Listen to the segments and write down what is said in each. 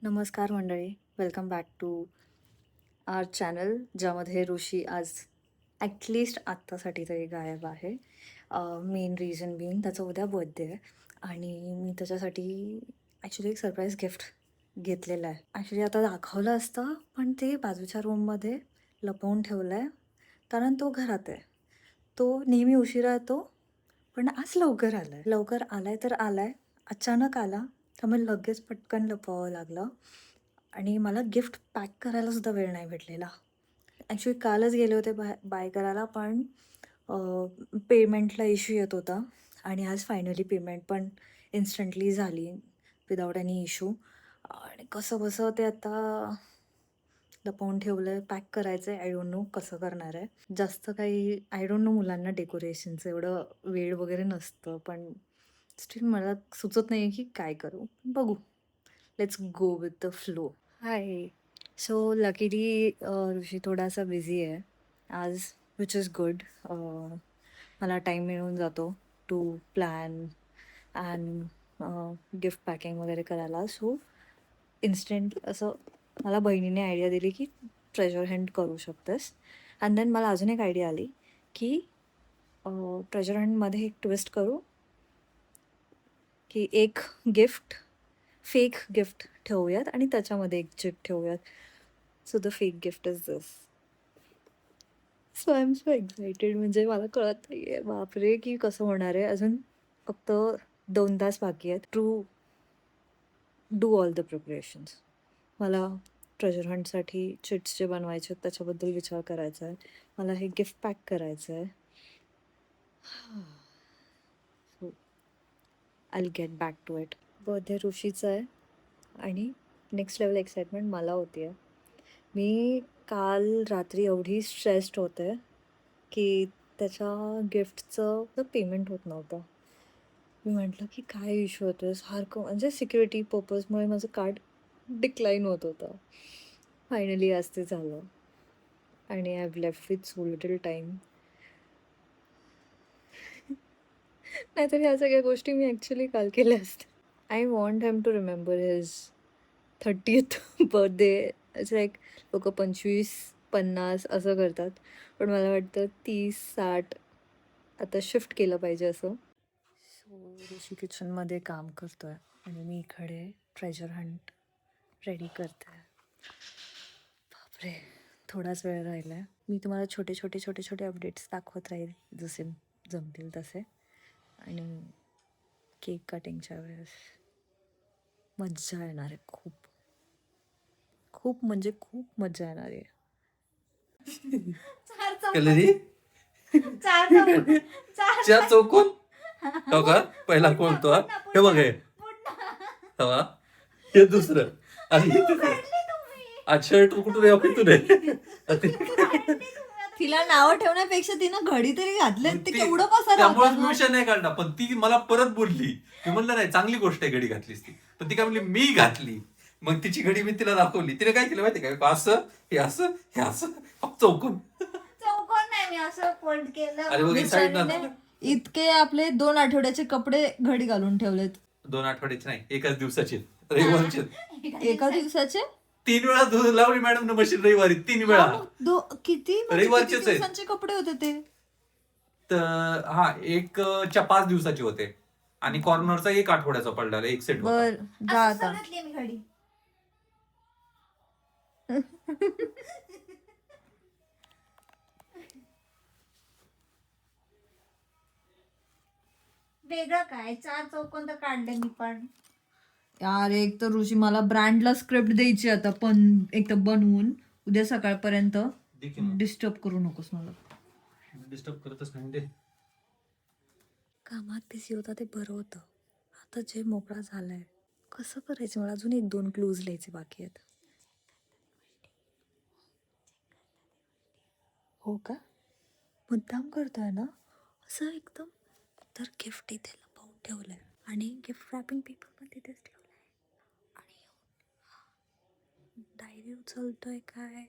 नमस्कार मंडळी, welcome back to our channel, ज्यामध्ये ऋषी आज ॲटलिस्ट आत्तासाठी तरी गायब आहे. मेन रिझन बीइंग त्याचा उद्या बर्थडे आहे आणि मी त्याच्यासाठी ॲक्च्युली एक सरप्राईज गिफ्ट घेतलेलं आहे. ॲक्च्युली आता दाखवलं असतं, पण ते बाजूच्या रूममध्ये लपवून ठेवलं आहे, कारण तो घरात आहे. तो नेहमी उशिरा येतो, पण आज लवकर आला आहे. लवकर आला आहे तर आला आहे, अचानक आला, त्यामुळे लगेच पटकन लपवावं लागलं आणि मला गिफ्ट पॅक करायला सुद्धा वेळ नाही भेटलेला. ॲक्च्युली कालच गेले होते बाय करायला, पण पेमेंटला इश्यू येत होता आणि आज फायनली पेमेंट पण इन्स्टंटली झाली विदाऊट एनी इश्यू. आणि कसंबसं ते आता लपवून ठेवलं आहे, पॅक करायचं आहे. आय डोंट नो कसं करणार आहे. जास्त काही आय डोंट नो, मुलांना डेकोरेशनचं एवढं वेड वगैरे नसतं, पण स्टिल मला सुचत नाही आहे की काय करू? बघू. Let's go with the flow. Hi. So luckily Rishi थोडासा बिझी आहे आज, विच इज गुड. मला टाईम मिळून जातो to plan and gift packing वगैरे करायला. सो इन्स्टंट असं मला बहिणीने आयडिया दिली की ट्रेजर हंट करू शकतेस. अँड देन मला अजून एक आयडिया आली की ट्रेजर हंटमध्ये एक ट्विस्ट करू, की एक गिफ्ट, फेक गिफ्ट ठेवूयात आणि त्याच्यामध्ये एक चिट ठेवूयात. So the fake gift is this. So I am so excited. म्हणजे मला कळत नाही आहे बापरे की कसं होणार आहे. अजून फक्त 2 तास बाकी आहेत to do all the preparations. मला ट्रेजर हंटसाठी चिट्स जे बनवायचे आहेत त्याच्याबद्दल विचार करायचा आहे. मला हे गिफ्ट पॅक करायचं आहे. So I will get back to it. Birthday ऋषीचा आहे आणि नेक्स्ट लेवल एक्साइटमेंट मला होती आहे. मी काल रात्री एवढी स्ट्रेस्ड होते की त्याच्या गिफ्टचं पेमेंट होत नव्हतं. मी म्हटलं की काय इश्यू होतो आहे सारखं, म्हणजे सिक्युरिटी पर्पजमुळे माझं कार्ड डिक्लाईन होत होतं. फायनली आज ते झालं आणि I have left with so little time. नाहीतर ह्या सगळ्या गोष्टी मी ॲक्च्युली काल केल्या असत्या. I want him to remember his 30th birthday. It's like लोकं 25-50 असं करतात, पण मला वाटतं 30-60 आता शिफ्ट केलं पाहिजे असं. सो ऋषी किचनमध्ये काम करतो आहे आणि मी इकडे ट्रेजर हंट रेडी करते आहे. बापरे, थोडाच वेळ राहिला आहे. मी तुम्हाला छोटे छोटे छोटे छोटे अपडेट्स दाखवत राहील जसे जमतील तसे. आणि केक कटिंगच्या वेळेस मज्जा येणार आहे. खूप खूप म्हणजे खूप मज्जा येणार आहे. कलरी चार चौकोन हो का? पहिला कोण तो? हे बघ, हे हवा, हे दुसरं आणि हे तिसरं. आज शर्ट कुठून आहे कुठून आहे? तिला नाव ठेवण्यापेक्षा तिनं घडी तरी घातले, ते केवढं कसं त्यामुळे मी विषय नाही काढला, पण ती मला परत बोलली. मी म्हणलं नाही, चांगली गोष्ट आहे घडी घातलीस ती. पण ती काय म्हणली मी घातली. मग तिची घडी मी तिला दाखवली. तिने काय केलं माहिती का? असं हे असं हे असं चौकोन. चौकोन नाही, मी असं फोल्ड केलं. अरे बघ, साईड ना इतके आपले 2 आठवड्याचे कपडे घडी घालून ठेवलेत. 2 आठवड्याचे नाही, एकाच दिवसाचे, रविवारचे. एका दिवसाचे 3 वेळा धुवून लावली मॅडम मशीन रविवारी, 3 वेळा. किती रविवारचेच आहेत. दिवसांचे कपडे होते ते? तर हा, एकच्या 5 दिवसाचे होते आणि कॉर्नरचा 1 आठवड्याचा पडलेला एक सेट होता. बर जा असं आता. घातली मी घडी. वेगळं काय, 4 चौकोन तर काढले मी पण. यार, एक तर ऋषी मला ब्रँडला स्क्रिप्ट द्यायची आता, पण एक तर बनवून उद्या सकाळपर्यंत. डिस्टर्ब करू नकोस मला. डिस्टर्ब करतच नाही ते. कामात बिझी होता ते बरं होतं. आता जे मोकळा झालाय कसं करायचं? मला अजून 1-2 क्लूज लिहायचे बाकी आहेत. हो का? मुद्दाम करतोय ना? असं एकदम. तर गिफ्ट इथे लपवून ठेवलंय आणि गिफ्ट रॅपिंग पेपर पण तिथेच ठेवलाय आणि डायरी उचलतोय काय?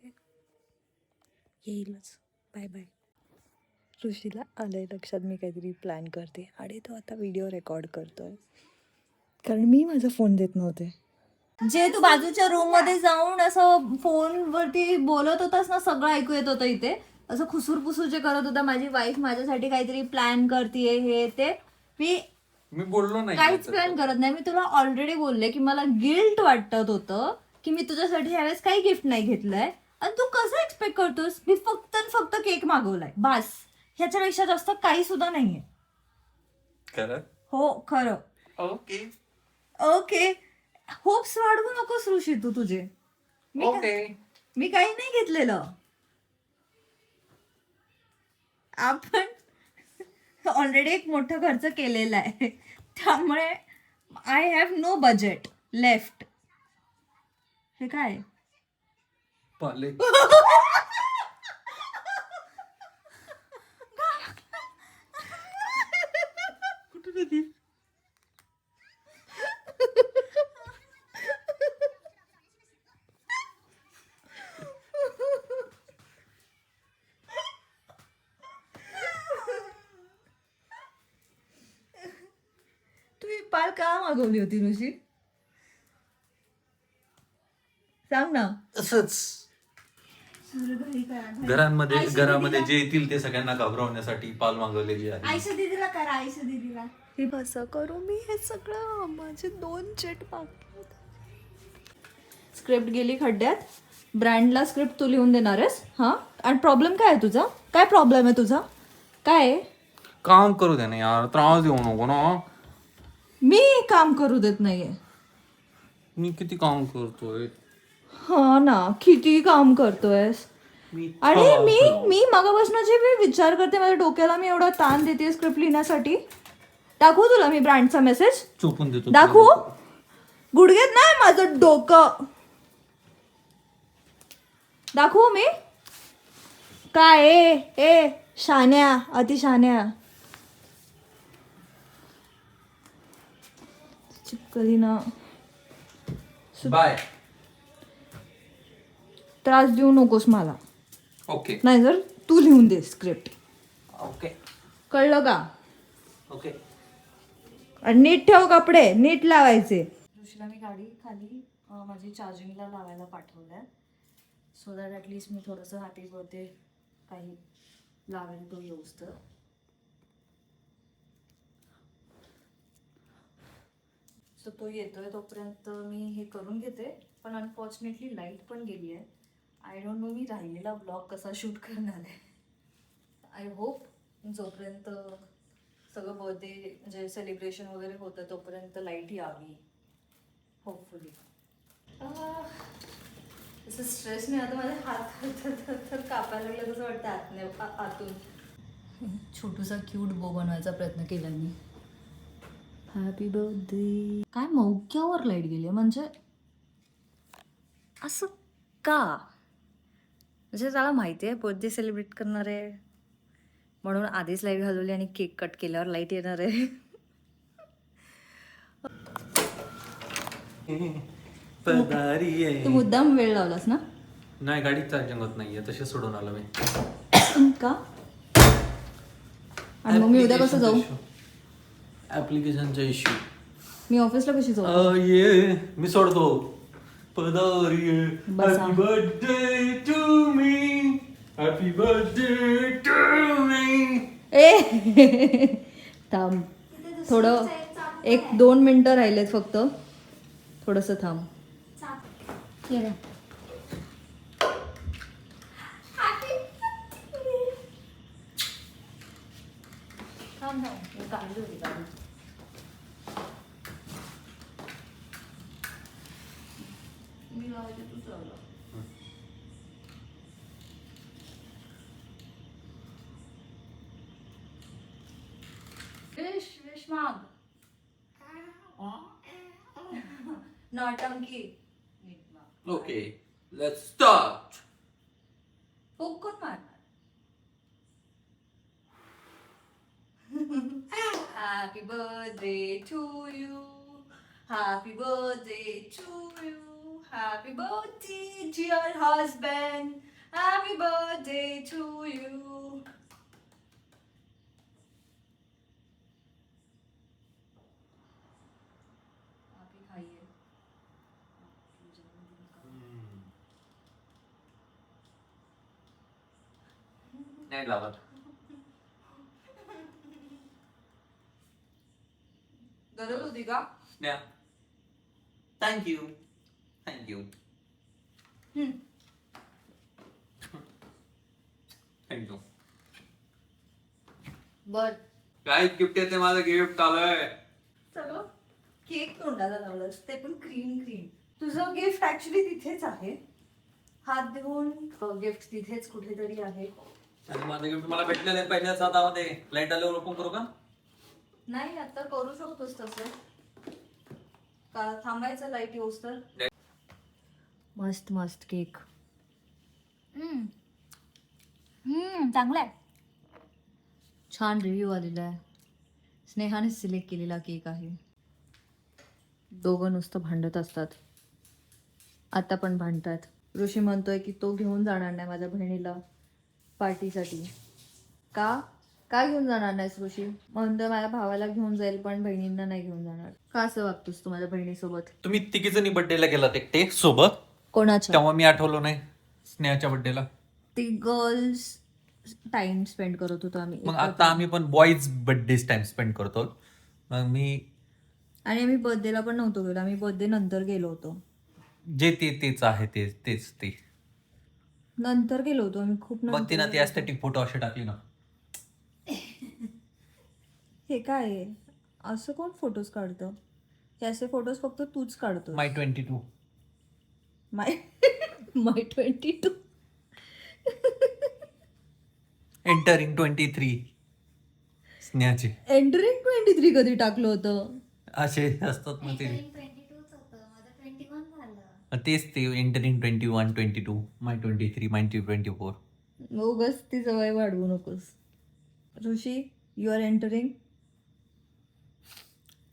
येईलच. Bye bye. ऋषीला आलंय लक्षात मी काहीतरी प्लॅन करते आणि तो आता व्हिडिओ रेकॉर्ड करतोय, कारण मी माझा फोन देत नव्हते. जे तू बाजूच्या रूम मध्ये जाऊन असं फोनवरती बोलत होतास ना, सगळं ऐकू येत होतं इथे. असं खुसूर पुसूर जे करत होता, माझी वाईफ माझ्यासाठी काहीतरी प्लॅन करते हे ते. मी बोललो नाही काहीच प्लॅन करत नाही. मी तुला ऑलरेडी बोलले की मला गिल्ट वाटत होतं की मी तुझ्यासाठी ह्यावेळेस काही गिफ्ट नाही घेतलंय, आणि तू कसं एक्सपेक्ट करतोस. मी फक्त आणि फक्त केक मागवलाय बास, ह्याच्यापेक्षा जास्त काही सुद्धा नाहीये. खरं. हो खरं. Okay okay. होप्स वाढवू नकोस ऋषी तू तुझे. मी काही नाही घेतलेलं. आपण ऑलरेडी एक मोठा खर्च केलेला आहे, त्यामुळे I have no budget left. हे काय पाले. कुठे ती? तू ही पाल का मागवली होती ऋषी, सांग ना. असंच घरामध्ये जे येतील ते सगळ्यांना घाबरवण्यासाठी पाल मागवलेली आहे. आयशा दीदीला करा, आयशा दीदीला. हे कसं करू मी हे सगळं, माझे 2 चेट बाकी. स्क्रिप्ट गेली खड्ड्यात. ब्रँडला स्क्रिप्ट तू लिहून देणार आहेस. हा, आणि प्रॉब्लेम काय आहे तुझा, काय प्रॉब्लेम आहे तुझा, काय आहे? काम करू दे ना यार, त्रास देऊ नको ना. मी काम करू देत नाहीये. मी किती काम करतोय. हा ना, किती काम करतोयस. आणि मी मागापासून जे मी विचार करते, माझ्या डोक्याला मी एवढा ताण देते स्क्रिप्ट लिहिण्यासाठी. दाखवू तुला मी ब्रँडचा मेसेज, चोपून देतो. दाखवू. गुडघ्यात नाही माझं डोकं, दाखवू मी काय. ए शान्या, अति शान्या. चिपकली ना. बाय. त्रास देऊ नकोस मला. ओके नाही जर तू लिहून दे स्क्रिप्ट, ओके कळलं का. ओके. आणि नीट ठेव कपडे, नीट लावायचे. ऋषीला मी गाडी खाली माझी चार्जिंगला लावायला पाठवलंय, सो दॅट ॲटलिस्ट मी थोडंसं हॅपी बर्थडे काही लावेल तो येऊस तर. सो तो येतोय तोपर्यंत मी हे करून घेते. पण अनफॉर्च्युनेटली लाईट पण गेली आहे. आय डोंट नो मी राहिलेला ब्लॉग कसा शूट करणार आहे. आय होप जोपर्यंत सगळं बर्थडे म्हणजे सेलिब्रेशन वगैरे होतं तोपर्यंत लाईट यावी, होपफुली. असं स्ट्रेस नाही आता, माझे हात थर कापायला लागलं कसं वाटतं आतून. छोटूसा क्यूट बो बनवायचा प्रयत्न केला मी. Happy birthday. काय मौक्यावर लाईट गेली म्हणजे असं का. म्हणजे त्याला माहिती आहे बर्थडे सेलिब्रेट करणार आहे म्हणून आधीच लाईट घालवली, आणि केक कट केल्यावर लाईट येणार आहे. तू मुद्दाम वेळ लावलास ना. नाही, गाडीत चार्जिंग होत नाहीये, तसे सोडून आलो मी. का. आणि मग मी उद्या कसं जाऊ. ऍप्लिकेशनचा इश्यू. मी ऑफिसला कशी जाऊ. ये मी सोडतो. पदारी. बसा. Happy birthday to me, happy birthday to me. ए थांब थोडं, 1-2 मिनटं राहिलेत फक्त, थोडंसं थांब. काढली होती गाडी. मी लावायचे तू चालला. विश माग. नौटंकी. Okay, let's start. फुक कोण मारणार. Happy birthday to you. Happy birthday to you. Happy birthday, dear husband. Happy birthday to you. आप ही खाइए. नाही लावत. गरज होती का? थँक्यू. थँक्यू. थँक्यू. बर काय गिफ्ट येते माझं गिफ्ट आलंय. सगळं केक तोंडाला लावलंस ते पण क्रीम. तुझं गिफ्ट ऍक्च्युली तिथेच आहे. हात देऊन गिफ्ट तिथेच कुठेतरी आहे. आणि माझं गिफ्ट मला भेटलेलं आहे पहिल्याच हातामध्ये. लाईट आल्यावर ओपन करू का? नाही आता करू शकतोस तसं. का थांबायचं लाईट येऊस तर. मस्त केक. चांगला आहे. छान रिव्ह्यू आलेला आहे. स्नेहाने सिलेक्ट केलेला केक आहे. दोघं नुसतं भांडत असतात. आता पण भांडतात. ऋषी म्हणतोय की तो घेऊन जाणार नाही माझ्या बहिणीला पार्टीसाठी. का घेऊन जाणार नाहीस ऋषी? म्हणतोय माझ्या भावाला घेऊन जाईल पण बहिणींना नाही घेऊन जाणार. का असं वागतोस तू माझ्या बहिणीसोबत? तुम्ही तिघी जणी बर्थडेला गेलात एकटे सोबत. कोणाच्या? तेव्हा मी आठवलो नाही स्नेहाच्या बर्थडेला. ती गर्ल्स टाइम स्पेंड करत होतो आम्ही. मग आता आम्ही पण बॉईज बर्थडे टाइम स्पेंड करतो. मग मी आणि आम्ही बर्थडेला पण नव्हतो गेलो. आम्ही बर्थडे नंतर गेलो होतो. जे तेच आहे तेच ते. नंतर गेलो होतो आम्ही खूप मग नंतर. तिनं ती एस्थेटिक फोटो असे टाकली ना. हे काय आहे? असं कोण फोटोज काढतं? हे असे फोटोज फक्त तूच काढतो. माय 22. माय 22. एंटरिंग 23 स्नेहाचे एंटरिंग 23 कधी टाकलं होतं? असे असतात ना ते. 22च होतं माझं 21 झालं. तेच ते एंटरिंग 21, 22, माय 23, माय 24. उगाच ती जवळ वाढवू नकोस. Rishi you are entering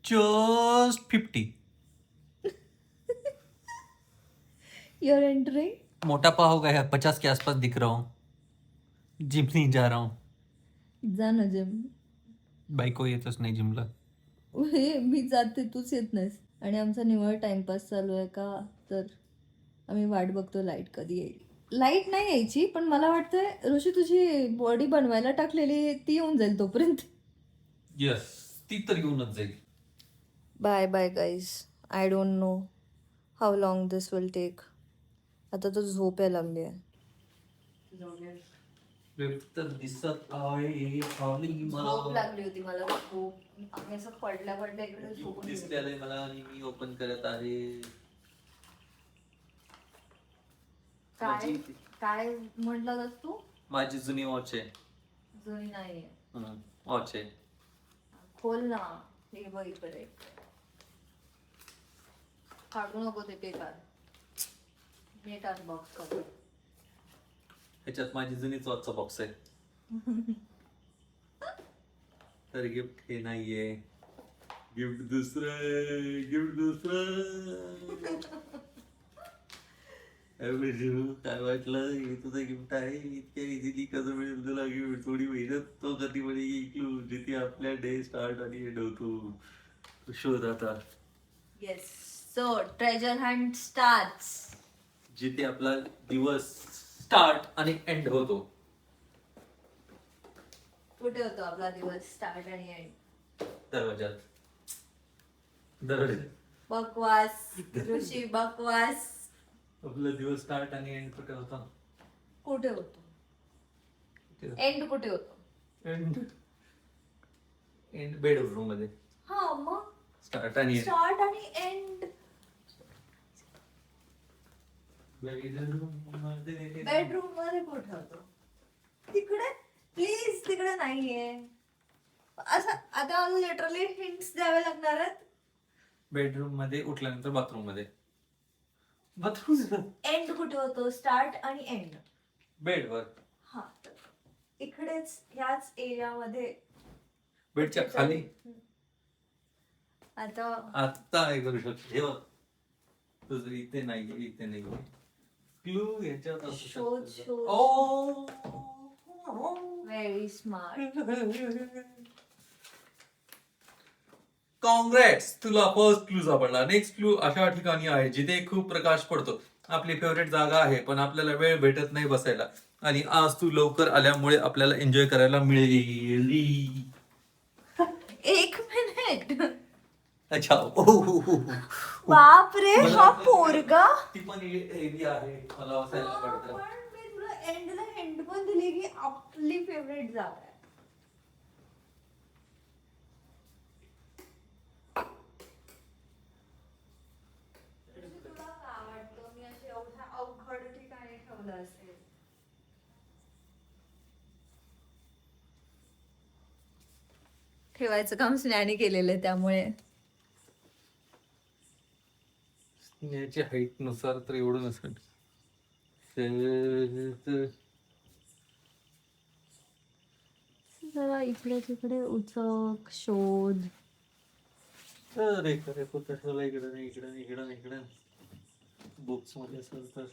just 50. You are entering. मोटापा हो गया है, 50 के आसपास दिख रहा हूँ. जिम नहीं जा रहा हूँ. जा ना जिम. बायको येतच नाही जिमला. हे मी जाते तूच येत नाहीस. आणि आमचा निवळ टाइमपास चालू आहे का तर आम्ही वाट बघतो लाईट कधी येईल. लाईट नाही यायची पण मला वाटतंय ऋषी तुझी बॉडी बनवायला टाकलेली ती येऊन जाईल तोपर्यंत. यस, ती तर येऊनच जाईल. Bye guys. I don't know how long this will take. आता तर झोप यायला लागली आहे. तर दिसत आहे खाली झोप मला. लागली होती मला खूप. आम्ही असं पडल्या इकडे झोपून गेलो. दिसलेलं आहे मला आणि मी ओपन करत आहे. काय म्हटलं तू? माझी जुनी वॉच आहे. जुनी नाहीये. वॉच आहे. खोल ना. हे बघ इकडे. काढू नको ते पेपर. नीट अनबॉक्स कर. ह्याच्यात माझी जुनीच वॉचचा बॉक्स आहे. तर गिफ्ट हे नाहीये. गिफ्ट दुसरं. काय वाटलं हे तुझं गिफ्ट आहे इतक्या इझिली कसं मिळेल तुला गिफ्ट? थोडी मेहनत तो कधी पडेल जिथे आपल्या डे स्टार्ट आणि एंड होतो. शोध आता. Yes. So treasure Hunt starts. जिथे आपला दिवस स्टार्ट आणि एंड होतो. कुठे होतो आपला दिवस स्टार्ट आणि एंड? दरवाजात. बकवास ऋषी बकवास. आपला दिवस स्टार्ट आणि एंड कुठे होता? कुठे होतो? एंड कुठे होतो? एंड बेडरूम मध्ये. हा मग स्टार्ट आणि स्टार्ट आणि एंड बेडरूम मध्ये. बेडरूम मध्ये कुठे होतो? तिकडे प्लीज. तिकडे नाहीये. असं आता लिटरली हिंट्स द्यावे लागणार आहेत. बेडरूम मध्ये उठल्यानंतर बाथरूम मध्ये. एंड कुठे होतो? स्टार्ट आणि एंड. बेडवर. हा इकडेच ह्याच एरियामध्ये. बेडच्या खाली. आता हे करू शकतो. हे बघ तुझं इथे नाही. क्लू ह्याच्यात असू शोध. शकतो. ओ व्हेरी स्मार्ट. काँग्रेट्स, तुला फर्स्ट क्लू सापडला. नेक्स्ट क्लू अशा ठिकाणी आहे जिथे खूप प्रकाश पडतो. आपली फेवरेट जागा आहे, पण आपल्याला वेळ भेटत नाही बसायला. आणि आज तू लवकर आल्यामुळे आपल्याला एन्जॉय करायला मिळेल. एक मिनिट. अच्छा. बापरे, मला हा वाटलं पोरगा. ती पण एरिया आहे, मला बसायला आवडतं. पण मी तुला एंडला हिंट पण दिली की आपली फेवरेट जागा आहे. तुला काय वाटतं मी अशी एवढ्या अवघड ठिकाणी ठेवलं असेल? ठेवायचं काम स्नेहाने केलेलं आहे त्यामुळे. याची हाईट नुसार तर एवढं नसेल. जरा इकडे तिकडे उचक शोध. अरे खरे कुठं ठेवलं, इकडं नाही, इकडं नाही, इकडं नाही, इकडं बुक्स मध्ये असेल तर.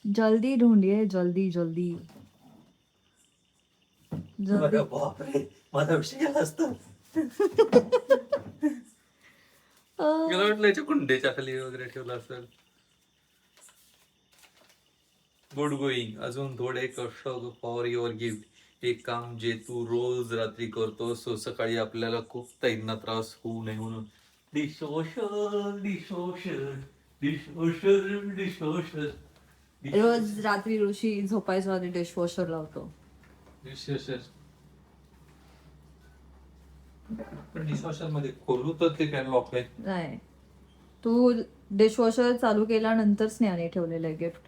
जल्दी ढूंढिए, जल्दी जल्दी जल्दी. अरे बापरे, माझा विषय गेला असता. मला वाटलं याच्या कुंडेच्या खाली वगैरे ठेवलं असेल. Good going. अजून थोडे कष्ट फॉर युअर गिफ्ट. एक काम जे तू रोज रात्री करतो, सो सकाळी आपल्याला खूप ताईंना त्रास होऊ नये म्हणून. Dishwasher dishwasher dishwasher dishwasher. रोज रात्री ऋषी झोपायच्या आधी डिशवॉशर लावतो. डिशवॉशर. पण डिशवॉशर मध्ये खोलू तर ते काय लॉक आहे. नाही, तू डिशवॉशर चालू केल्यानंतर स्नेहाने ठेवलेलं आहे गिफ्ट.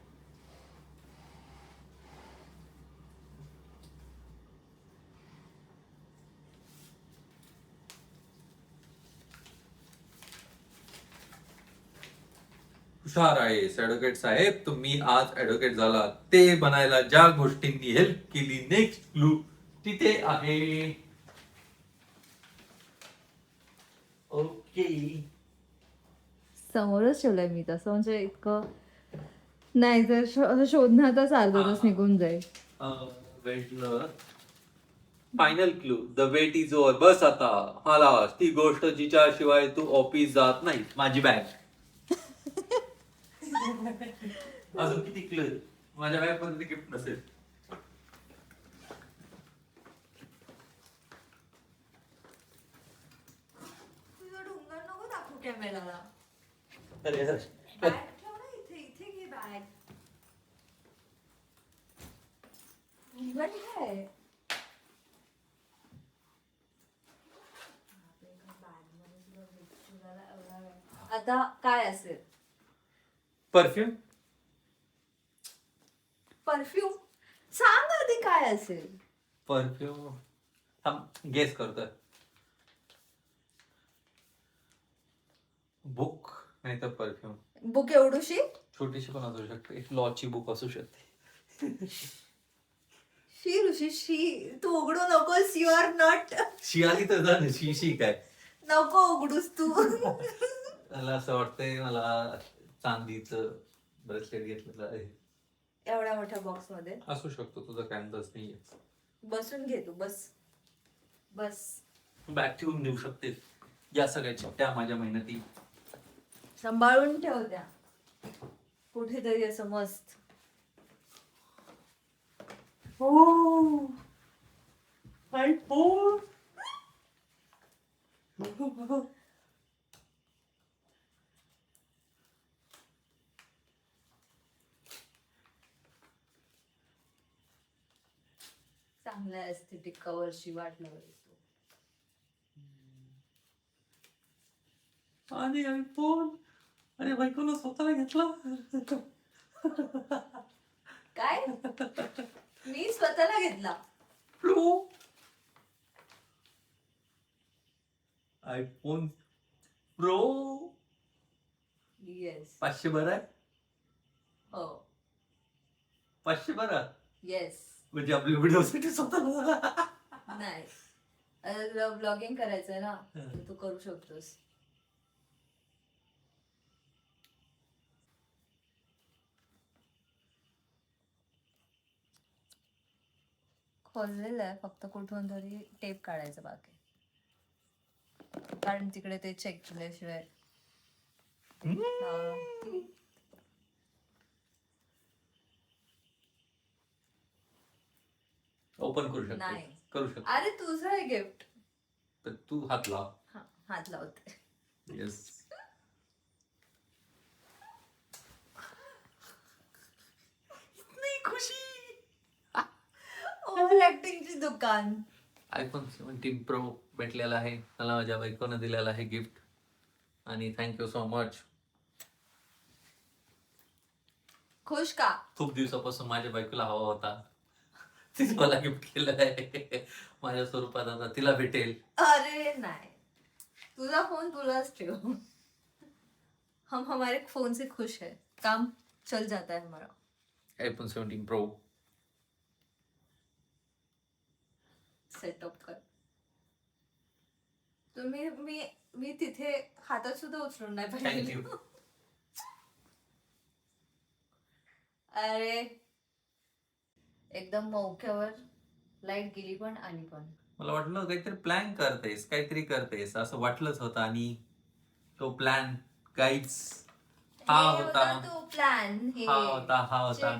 हुशार आहे ऍडव्होकेट साहेब तुम्ही. आज ऍडव्होकेट झाला ते बनायला ज्या गोष्टींनी हेल्प केली, नेक्स्ट क्लू तिथे आहे. ओके. समोरच ठेवलंय मी, तसं म्हणजे इतकं नाही तर शोधण्यातच अर्धा तास निघून जाईल. Final clue. The wait is over. बस आता. मला ती गोष्ट जिच्याशिवाय तू ऑफिस जात नाही, माझी बॅग. अजून किती क्लू? माझ्या बॅग मध्ये गिफ्ट नसेल. तुझं ढुंगर नको दाखवू कॅमेराला. अरे बॅग ठेव ना इथे, इथे घे बॅग. ढुंगर काय? आता काय असेल? परफ्यूम. परफ्यूम. सांग आधी काय असेल. परफ्यूम. थांब गेस करतोय. बुक नाही तर परफ्यूम. बुक एवढूशी? छोटीशी पण असू शकते. एक लॉची बुक असू शकते. शी ऋषी शी. तू उघडू नकोस. You R not. शी आली तर जा ना. शी काय. नको उघडूस तू. मला असं वाटतंय मला चांदीचं ब्रेसलेट घेतलेलं आहे. एवढ्या मोठ्या बॉक्स मध्ये असू शकतो. तुझा कॅन्व्हस नाहीये. बसून घे तू. बस बस. बॅग ठेवून देऊ शकते. या सगळ्या चिठ्ठ्या माझ्या मेहनती. सांभाळून ठेव त्या कुठेतरी असं मस्त. हो. आयफोन. चांगल्या एस्थेटिक कव्हरची वाट लावली तू. आणि आयफोन. आणि बायकोला स्वतःला घेतला. काय? मी स्वतःला घेतला. प्रो. IPhone pro. येस. 500 बरं आहे. हो. 500 बरं. येस. म्हणजे आपल्या व्हिडिओसाठी स्वतःला. नाही, तुला ब्लॉगिंग करायचंय ना, तर तू करू शकतोस. खोललेलं आहे, फक्त कुठून तरी टेप काढायचं बाकी, कारण तिकडे ते चेक केल्याशिवाय ओपन करू शकतो. नाही. करू शकतो. अरे तुझं आहे गिफ्ट. तर तू हात लाव. हात लावते. येस. खुशी. ओव्हर ऍक्टिंगची दुकान. आयफोन 17 प्रो भेटलेला आहे मला, माझ्या बायकोनं दिलेला आहे गिफ्ट, आणि थँक्यू सो मच. खुश का? खूप दिवसापासून माझ्या बायकोला हवा होता, तिने मला गिफ्ट केलं आहे माझ्या स्वरूपात, आता तिला भेटेल. अरे नाही, तुझा फोन तुलाच ठेव. हम हमारे फोन से खुश है, काम चल जाता है हमारा. IPhone 17 pro. सेटअप कर तुम्ही. मी तिथे हातात सुद्धा उचलून नाही पाहिजे. थँक्यू. अरे एकदम मौक्यावर लाईट गेली पण आली पण. मला वाटलं काहीतरी प्लॅन करतेस, काहीतरी करतेस असं वाटलंच होतं, आणि तो प्लॅन काहीच हा होता. तो प्लॅन हा होता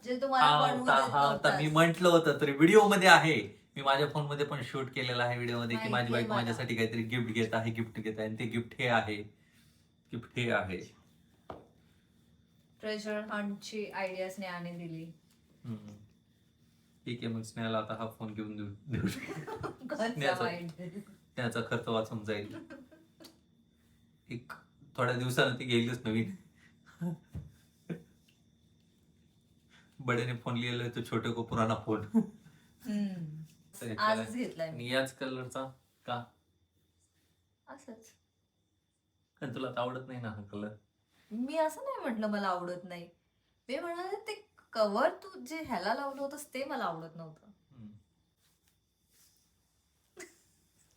जे तुम्हाला हा होता. मी म्हंटल होतं तरी व्हिडिओ मध्ये आहे, मी माझ्या फोन मध्ये पण शूट केलेला आहे व्हिडिओ मध्ये, की माझी बायको माझ्यासाठी काहीतरी गिफ्ट घेत आहे, आणि ते गिफ्ट हे आहे. ट्रेजर हंटची आयडिया स्नेहाने दिली. ठीक आहे, मग स्नेहाला आता हा फोन घेऊन देऊ स्नेहाचा त्याचा खर्च वाचून जाईल. एक थोड्या दिवसानं ती घेईलच नवीन. बड्याने फोन लिहिलेला तो छोटे को पुराना फोन. आजच घेतलाय मी. याच कलरचा का? असंच. कारण तुला तर आवडत नाही ना हा कलर. मी असं नाही म्हटलं मला आवडत नाही, मी म्हणाले ते कव्हर तू जे ह्याला लावलं होतंस ते मला आवडत नव्हतं.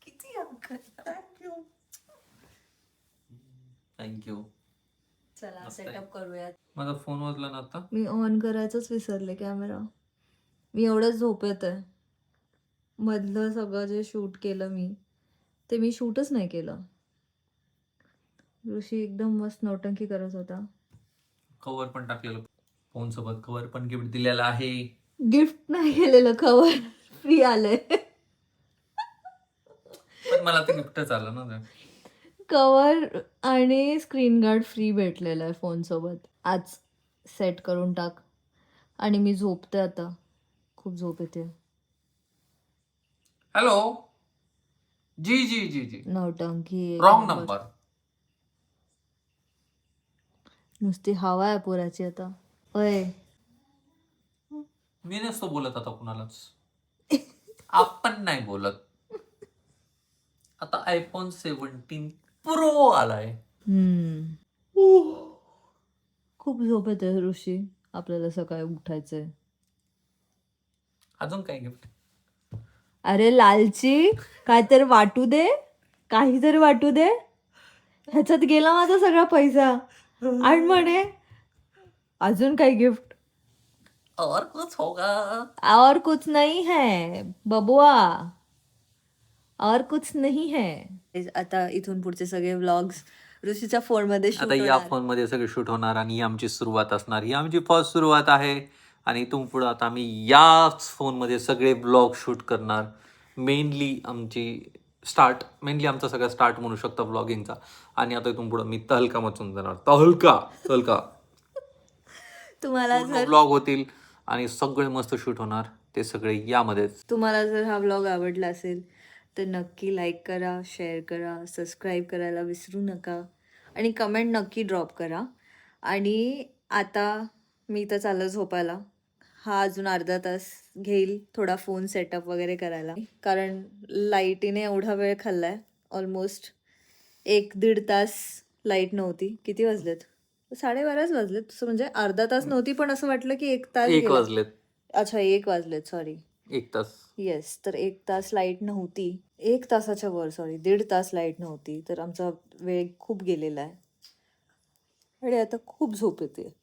किती थँक्यू. चला सेटअप करूयात. माझा फोन वाजला ना आता. मी ऑन करायचंच विसरले कॅमेरा. मी एवढंच झोपेत आहे. मधलं सगळं जे शूट केलं ते मी शूटच नाही केलं. ऋषी एकदम मस्त नौटंकी करत होता. कव्हर पण टाकलेलं फोन सोबत, कव्हर पण गिफ्ट दिलेला आहे. गिफ्ट नाही केलेलं, कव्हर फ्री आलंय. पण मला ते गिफ्टच आलं ना. कव्हर आणि स्क्रीन गार्ड फ्री भेटलेलं आहे फोन सोबत. आज सेट करून टाक. आणि मी झोपते आता, खूप झोप येते. हॅलो. जी नौटंकी रॉंग नंबर. नुसती हवा आहे पोराची आता. ओय मी नसतो बोलत आता कुणालाच. आपण नाही बोलत. आता आयफोन 17 प्रो आलाय. खूप झोप येते ऋषी, आपल्याला सकाळी उठायचंय. अजून काय गिफ्ट? अरे लालची काहीतरी वाटू दे, काहीतरी वाटू दे. ह्याच्यात गेला माझा सगळा पैसा. आणि म्हणे अजून काही गिफ्ट. और कुछ होगा? और कुछ नहीं है बबुआ, और कुछ नहीं है. आता इथून पुढचे सगळे व्लॉग्स ऋषीच्या फोन मध्ये आता या फोन मध्ये सगळे शूट होणार, आणि ही आमची सुरुवात असणार. ही आमची फर्स्ट सुरुवात आहे, आणि इथून पुढे आता आम्ही याच फोन मध्ये सगळे ब्लॉग शूट करणार. मेनली आमचा सगळा स्टार्ट म्हणू शकता ब्लॉगिंगचा. आणि आता इथून पुढे मी तहलका मचून जाणार. तहलका तुम्हाला ब्लॉग होतील आणि सगळे मस्त शूट होणार, ते सगळे यामध्येच. तुम्हाला जर हा ब्लॉग आवडला असेल तर नक्की लाईक करा, शेअर करा, सबस्क्राईब करायला विसरू नका, आणि कमेंट नक्की ड्रॉप करा. आणि आता मी तर चाललं झोपायला. हा अजून अर्धा तास घेईल थोडा फोन सेटअप वगैरे करायला, कारण लाईटीने एवढा वेळ खाल्लाय. ऑलमोस्ट 1-1.5 तास लाईट नव्हती. किती वाजलेत? 12:30 वाजलेत. तसं म्हणजे अर्धा तास नव्हती, पण असं वाटलं की 1 तास. 1 वाजलेत. अच्छा 1 वाजलेत, सॉरी. 1 तास. येस. तर 1 तास लाईट नव्हती. 1 तासाच्या वर, सॉरी 1.5 तास लाईट नव्हती. तर आमचा वेळ खूप गेलेला आहे, आणि आता खूप झोप येते.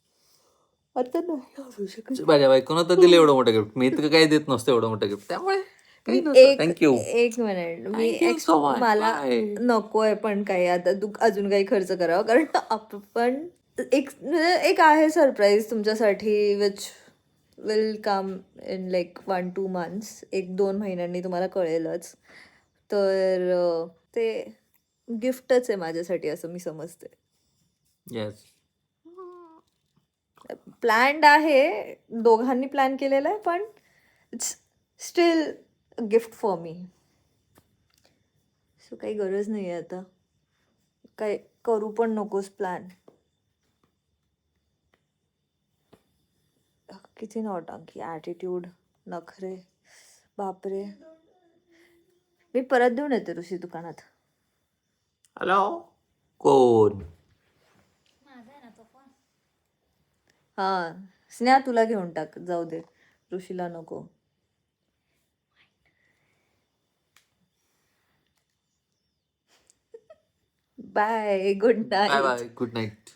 आता नाही असू शकत. माझ्या बायकोनं तर दिलं एवढं मोठं गिफ्ट. मी तर काही देत नसतं एवढं मोठं गिफ्ट, त्यामुळे काही नसतं. थँक्यू. एक minute me Thank you so much. मला Bye. नकोय पण काही आता तू अजून काही खर्च करावं, कारण आपण एक आहे सरप्राईज तुमच्यासाठी which will come in like 1-2 months. 1-2 महिन्यांनी तुम्हाला कळेलच. तर ते गिफ्टच आहे माझ्यासाठी असं मी समजते. येस. प्लॅन्ड आहे, दोघांनी प्लॅन केलेला आहे, पण it's steel gift for me. So काही गरज नाही आहे आता, काय करू पण नकोस प्लॅन. किती नौटंकी, ॲटिट्यूड, नखरे, बापरे. मी परत देऊन येते ऋषी दुकानात. हॅलो, कोण? माझा आहे ना तो फोन. हां, स्नेहा तुला घेऊन टाक, जाऊ दे, ऋषीला नको. Bye, good bye night. Bye, good night.